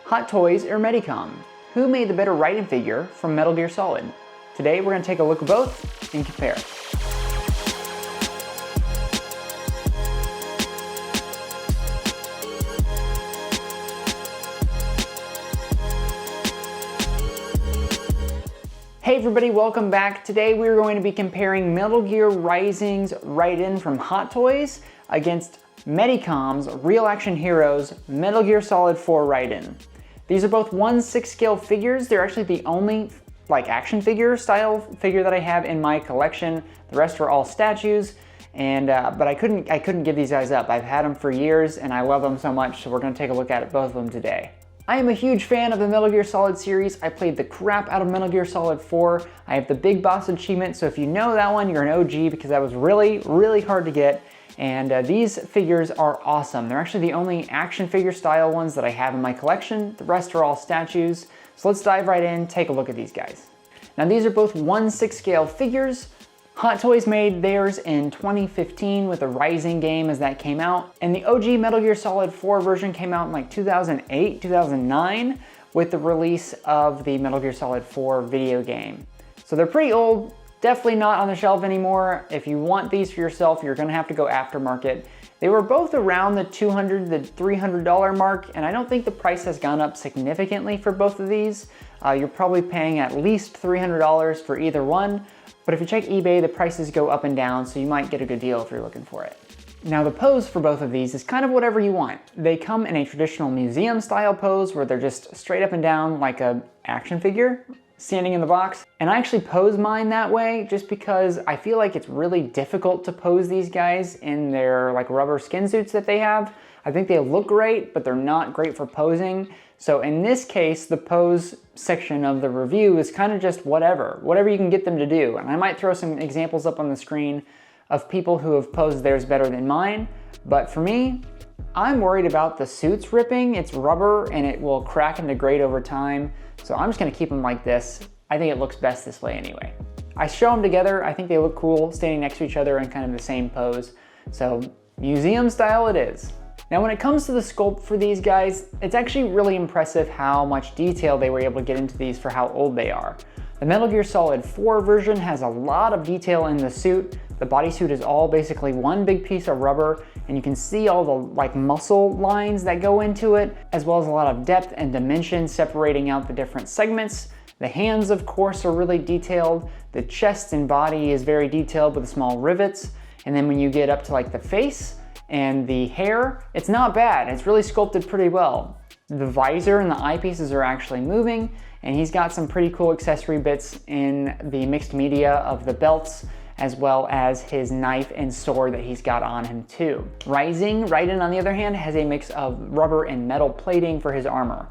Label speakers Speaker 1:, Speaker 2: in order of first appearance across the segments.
Speaker 1: Hot Toys or Medicom? Who made the better Raiden figure from Metal Gear Solid? Today we're going to take a look at both and compare. Hey everybody, welcome back. Today we're going to be comparing Metal Gear Rising's Raiden from Hot Toys against Medicom's Real Action Heroes Metal Gear Solid 4 Raiden. These are both 1/6 scale figures. They're actually the only action figure style figure that I have in my collection. The rest are all statues, and but I couldn't give these guys up. I've had them for years and I love them so much, so we're going to take a look at both of them today. I am a huge fan of the Metal Gear Solid series. I played the crap out of Metal Gear Solid 4. I have the Big Boss achievement, so if you know that one, you're an OG because that was really, really hard to get. And these figures are awesome. They're actually the only action figure style ones that I have in my collection. The rest are all statues. So let's dive right in, take a look at these guys. Now these are both 1/6 scale figures. Hot Toys made theirs in 2015 with the Rising game as that came out. And the OG Metal Gear Solid 4 version came out in like 2008, 2009 with the release of the Metal Gear Solid 4 video game. So they're pretty old. Definitely not on the shelf anymore. If you want these for yourself, you're gonna have to go aftermarket. They were both around the $200 to $300 mark, and I don't think the price has gone up significantly for both of these. You're probably paying at least $300 for either one, but if you check eBay, the prices go up and down, so you might get a good deal if you're looking for it. Now the pose for both of these is kind of whatever you want. They come in a traditional museum style pose where they're just straight up and down like a action figure standing in the box. And I actually pose mine that way just because I feel like it's really difficult to pose these guys in their like rubber skin suits that they have. I think they look great, but they're not great for posing. So in this case, the pose section of the review is kind of just whatever you can get them to do. And I might throw some examples up on the screen of people who have posed theirs better than mine. But for me, I'm worried about the suits ripping. It's rubber and it will crack and degrade over time. So I'm just gonna keep them like this. I think it looks best this way anyway. I show them together. I think they look cool standing next to each other in kind of the same pose. So museum style it is. Now when it comes to the sculpt for these guys, it's actually really impressive how much detail they were able to get into these for how old they are. The Metal Gear Solid 4 version has a lot of detail in the suit. The bodysuit is all basically one big piece of rubber, and you can see all the muscle lines that go into it, as well as a lot of depth and dimension separating out the different segments. The hands, of course, are really detailed. The chest and body is very detailed with the small rivets. And then when you get up to the face and the hair, it's not bad. It's really sculpted pretty well. The visor and the eyepieces are actually moving, and he's got some pretty cool accessory bits in the mixed media of the belts, as well as his knife and sword that he's got on him too. Raiden, on the other hand, has a mix of rubber and metal plating for his armor.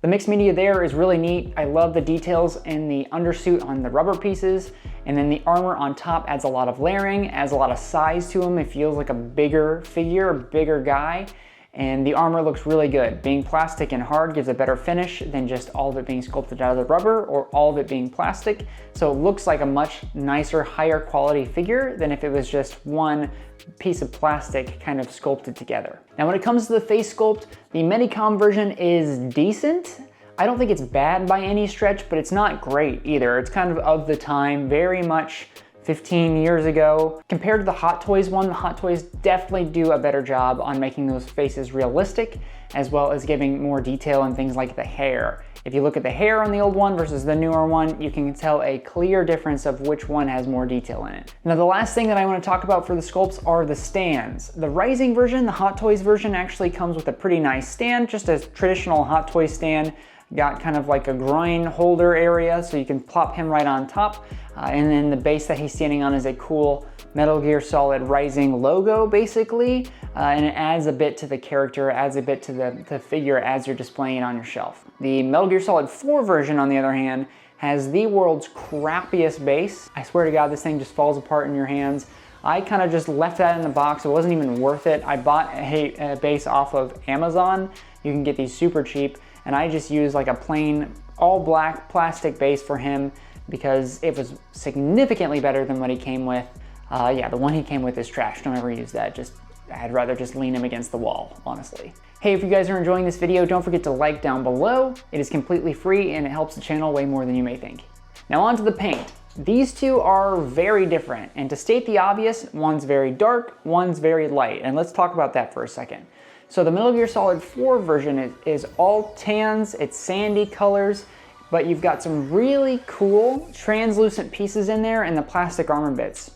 Speaker 1: The mixed media there is really neat. I love the details in the undersuit on the rubber pieces, and then the armor on top adds a lot of layering, adds a lot of size to him. It feels like a bigger figure, a bigger guy. And the armor looks really good. Being plastic and hard gives a better finish than just all of it being sculpted out of the rubber or all of it being plastic. So it looks like a much nicer, higher quality figure than if it was just one piece of plastic kind of sculpted together. Now when it comes to the face sculpt, the Medicom version is decent. I don't think it's bad by any stretch, but it's not great either. It's kind of the time, very much 15 years ago. Compared to the Hot Toys one, the Hot Toys definitely do a better job on making those faces realistic, as well as giving more detail in things like the hair. If you look at the hair on the old one versus the newer one, you can tell a clear difference of which one has more detail in it. Now the last thing that I want to talk about for the sculpts are the stands. The Rising version, the Hot Toys version, actually comes with a pretty nice stand, just a traditional Hot Toys stand. Got kind of like a groin holder area, so you can plop him right on top. And then the base that he's standing on is a cool Metal Gear Solid Rising logo, basically. And it adds a bit to the character, adds a bit to the figure as you're displaying it on your shelf. The Metal Gear Solid 4 version, on the other hand, has the world's crappiest base. I swear to God, this thing just falls apart in your hands. I kind of just left that in the box. It wasn't even worth it. I bought a base off of Amazon. You can get these super cheap. And I just used like a plain all black plastic base for him because it was significantly better than what he came with. Yeah, the one he came with is trash. Don't ever use that. Just I'd rather just lean him against the wall, honestly. Hey, if you guys are enjoying this video, don't forget to like down below. It is completely free and it helps the channel way more than you may think. Now on to the paint. These two are very different, and to state the obvious, one's very dark, one's very light, and let's talk about that for a second. So the Metal Gear Solid 4 version is all tans, it's sandy colors, but you've got some really cool translucent pieces in there and the plastic armor bits.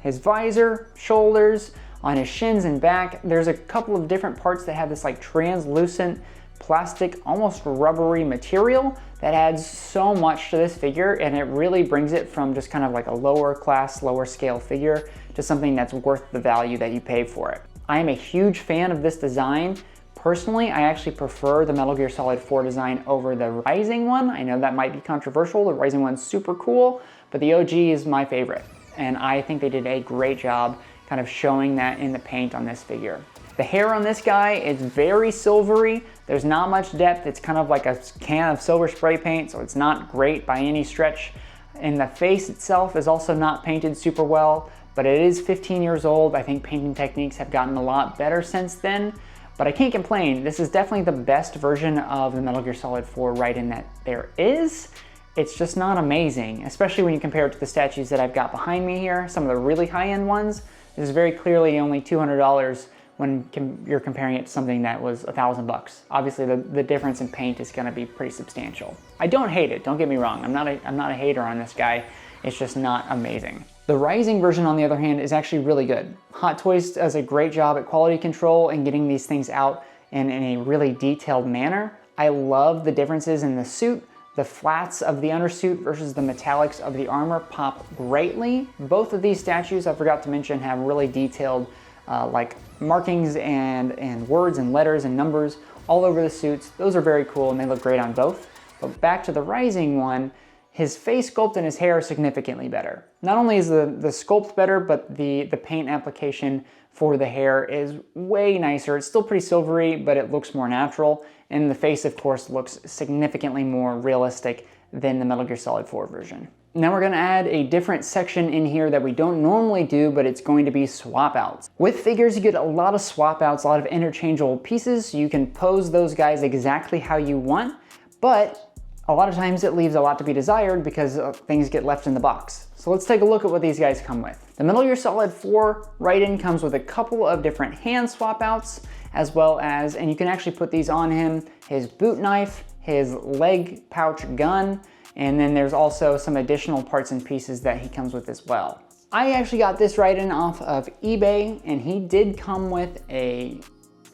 Speaker 1: His visor, shoulders, on his shins and back, there's a couple of different parts that have this like translucent plastic, almost rubbery material that adds so much to this figure, and it really brings it from just kind of like a lower class, lower scale figure to something that's worth the value that you pay for it. I am a huge fan of this design. Personally, I actually prefer the Metal Gear Solid 4 design over the Rising one. I know that might be controversial. The Rising one's super cool, but the OG is my favorite. And I think they did a great job kind of showing that in the paint on this figure. The hair on this guy is very silvery. There's not much depth. It's kind of like a can of silver spray paint, so it's not great by any stretch. And the face itself is also not painted super well, but it is 15 years old. I think painting techniques have gotten a lot better since then, but I can't complain. This is definitely the best version of the Metal Gear Solid 4 Raiden that there is. It's just not amazing, especially when you compare it to the statues that I've got behind me here, some of the really high-end ones. This is very clearly only $200 when you're comparing it to something that was $1,000. Obviously, the difference in paint is gonna be pretty substantial. I don't hate it, don't get me wrong. I'm not a hater on this guy. It's just not amazing. The Rising version, on the other hand, is actually really good. Hot Toys does a great job at quality control and getting these things out in a really detailed manner. I love the differences in the suit. The flats of the undersuit versus the metallics of the armor pop greatly. Both of these statues, I forgot to mention, have really detailed like markings and words and letters and numbers all over the suits. Those are very cool and they look great on both. But back to the Rising one, his face sculpt and his hair are significantly better. Not only is the sculpt better, but the paint application for the hair is way nicer. It's still pretty silvery, but it looks more natural. And the face, of course, looks significantly more realistic than the Metal Gear Solid 4 version. Now we're gonna add a different section in here that we don't normally do, but it's going to be swap outs. With figures, you get a lot of swap outs, a lot of interchangeable pieces. So you can pose those guys exactly how you want, but a lot of times it leaves a lot to be desired because things get left in the box. So let's take a look at what these guys come with. The Metal Gear Solid 4 Raiden comes with a couple of different hand swap outs, as well as, and you can actually put these on him, his boot knife, his leg pouch gun, and then there's also some additional parts and pieces that he comes with as well. I actually got this Raiden off of eBay, and he did come with a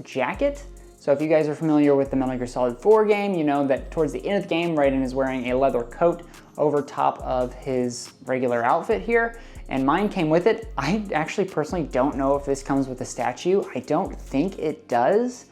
Speaker 1: jacket. So if you guys are familiar with the Metal Gear Solid 4 game, you know that towards the end of the game, Raiden is wearing a leather coat over top of his regular outfit here, and mine came with it. I actually personally don't know if this comes with a statue. I don't think it does,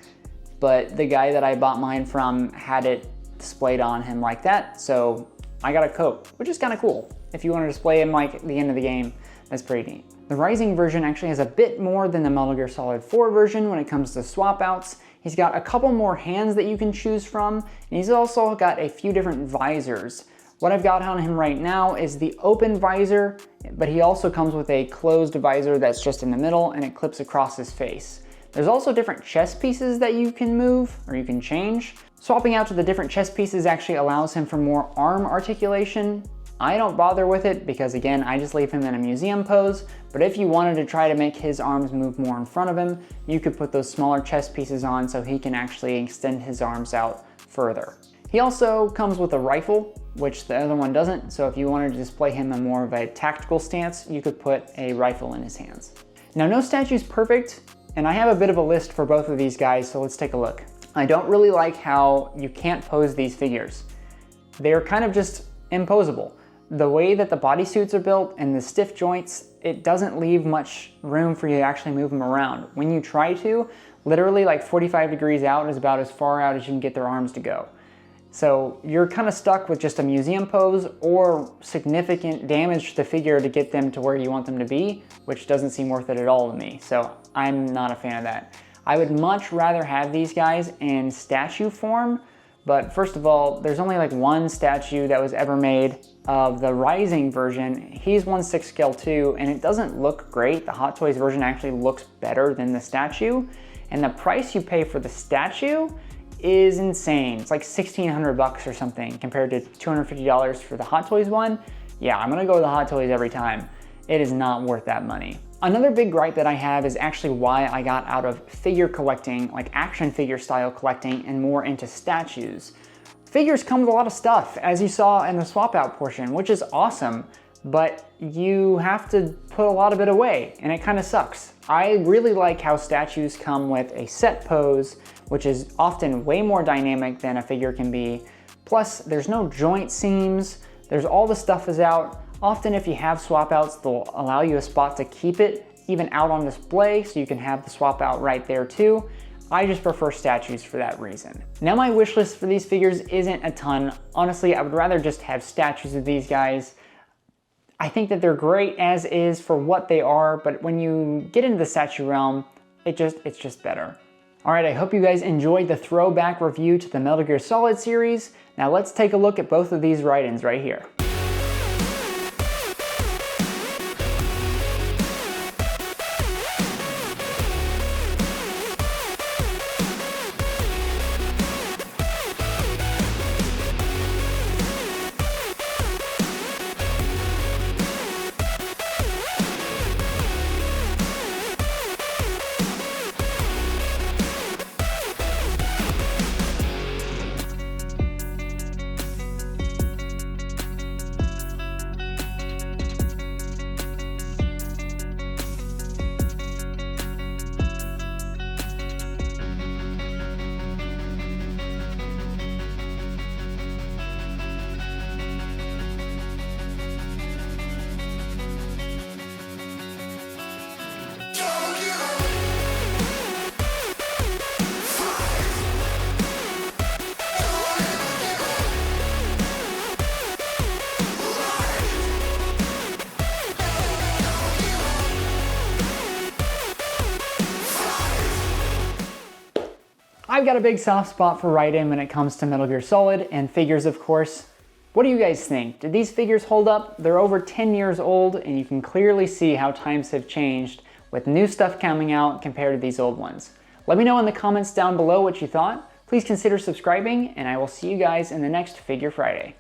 Speaker 1: but the guy that I bought mine from had it displayed on him like that, so I got a coat, which is kind of cool. If you want to display him like at the end of the game, that's pretty neat. The Rising version actually has a bit more than the Metal Gear Solid 4 version when it comes to swap outs. He's got a couple more hands that you can choose from, and he's also got a few different visors. What I've got on him right now is the open visor, but he also comes with a closed visor that's just in the middle and it clips across his face. There's also different chest pieces that you can move or you can change. Swapping out to the different chest pieces actually allows him for more arm articulation. I don't bother with it because, again, I just leave him in a museum pose, but if you wanted to try to make his arms move more in front of him, you could put those smaller chest pieces on so he can actually extend his arms out further. He also comes with a rifle, which the other one doesn't, so if you wanted to display him in more of a tactical stance, you could put a rifle in his hands. Now, no statue's perfect, and I have a bit of a list for both of these guys, so let's take a look. I don't really like how you can't pose these figures. They're kind of just imposable. The way that the bodysuits are built and the stiff joints, it doesn't leave much room for you to actually move them around. When you try to, literally like 45 degrees out is about as far out as you can get their arms to go. So you're kind of stuck with just a museum pose or significant damage to the figure to get them to where you want them to be, which doesn't seem worth it at all to me. So I'm not a fan of that. I would much rather have these guys in statue form, But first of all, there's only like one statue that was ever made of the Rising version. He's 1/6 scale too, and it doesn't look great. The Hot Toys version actually looks better than the statue. And the price you pay for the statue is insane. It's like 1,600 bucks or something compared to $250 for the Hot Toys one. Yeah, I'm gonna go with the Hot Toys every time. It is not worth that money. Another big gripe that I have is actually why I got out of figure collecting, like action figure style collecting, and more into statues. Figures come with a lot of stuff, as you saw in the swap out portion, which is awesome, but you have to put a lot of it away, and it kind of sucks. I really like how statues come with a set pose, which is often way more dynamic than a figure can be. Plus, there's no joint seams, there's all the stuff is out. Often if you have swap outs, they'll allow you a spot to keep it even out on display, so you can have the swap out right there too. I just prefer statues for that reason. Now my wish list for these figures isn't a ton. Honestly, I would rather just have statues of these guys. I think that they're great as is for what they are, but when you get into the statue realm, it's just better. All right, I hope you guys enjoyed the throwback review to the Metal Gear Solid series. Now let's take a look at both of these Raidens right here. I've got a big soft spot for Raiden when it comes to Metal Gear Solid and figures, of course. What do you guys think? Did these figures hold up? They're over 10 years old, and you can clearly see how times have changed with new stuff coming out compared to these old ones. Let me know in the comments down below what you thought. Please consider subscribing, and I will see you guys in the next Figure Friday.